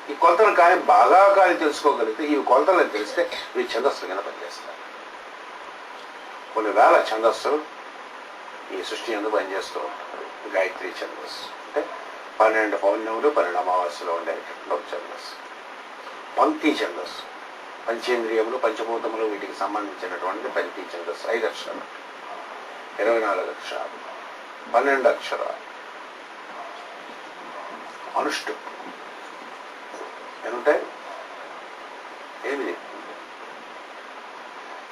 ఈ కొలతలు కానీ బాగా కానీ తెలుసుకోగలిగితే, ఈ కొలతలను తెలిస్తే ఇవి ఛందస్సులు కింద పనిచేస్తారు. కొన్ని వేల ఛందస్సులు ఈ సృష్టి ఎందుకు పనిచేస్తూ ఉంటారు. గాయత్రి ఛందస్సు అంటే 12 పౌర్ణములు 12 అమావాస్యలో ఉండేటటువంటి ఛందస్సు. పంక్తి ఛందస్సు పంచేంద్రియములు పంచభూతములు వీటికి సంబంధించినటువంటి పంక్తి ఛందస్సు. 5 అక్షరాలు, 24 అక్షరాలు, 12 అక్షరాలు. అనుష్టు ఏముంటాయి? 8.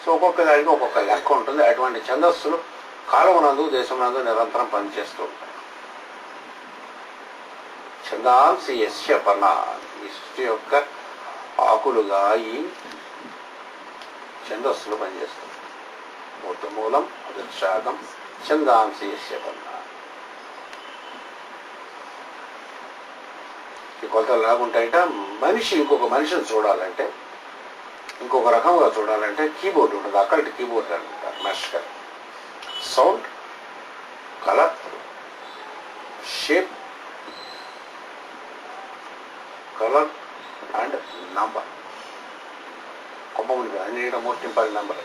సో ఒక్కొక్క దానికి ఒక్కొక్క లెక్క ఉంటుంది. అటువంటి ఛందస్సులు కాలమునందు దేశమునందు నిరంతరం పనిచేస్తూ ఉంటాయి. ఛందాంసి యస్య పర్ణాని, ఈ సృష్టి యొక్క ఆకులుగా ఈ ఛందస్సులు పనిచేస్తాయి. మూర్తమూలం ఉదర్శాకం ఛందాంసి యస్య పర్ణాని. ఈ కొలతలు ఎలాగుంటాయంట, మనిషి ఇంకొక మనిషిని చూడాలంటే, ఇంకొక రకంగా చూడాలంటే కీబోర్డ్ ఉంటుంది. అక్కడి కీబోర్డ్ అంటారు మెషకర్. Sound, colour, shape, colour and number. కొమ్మముడి అన్ని మోస్ట్ ఇంపార్టెంట్ నెంబర్.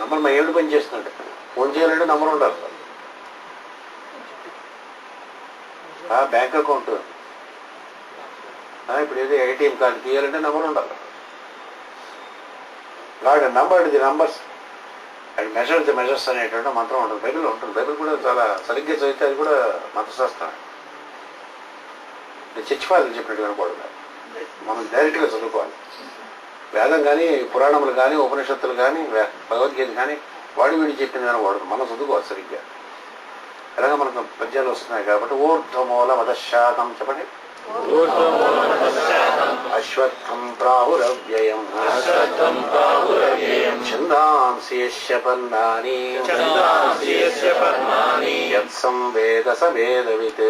నెంబర్ మా ఏమిటి పని చేస్తుందంటే, ఫోన్ చేయాలంటే నెంబర్ ఉండాలి. బ్యాంక్ అకౌంట్ ఇప్పుడు ఏదో ఏటీఎం కార్డు తీయాలంటే నెంబర్ ఉండాలి. కాబట్టి number the numbers and measure the measures అనేటువంటి మంత్రం ఉంటుంది. బైబిల్లో ఉంటుంది. బైబిల్ కూడా చాలా సరిగ్గా చదివితే అది కూడా మంత్రశాస్త్రం. చచ్చిపోయాలని చెప్పినట్టు కనకూడదు. మనం డైరెక్ట్గా చదువుకోవాలి. వేదం కానీ పురాణములు కానీ ఉపనిషత్తులు కానీ భగవద్గీత కానీ వాడి వీడి చెప్పింది కనకూడదు. మనం చదువుకోవాలి సరిగ్గా. ఎలాగ మనకు పద్యాలు వస్తున్నాయి కాబట్టి ఊర్ధ్వమూల మదశాతం చెప్పండి. అశ్వత్థం ప్రాహురవ్యయం ఛందాంసి యస్య పర్ణాని యత్సం వేద స వేదవిత్.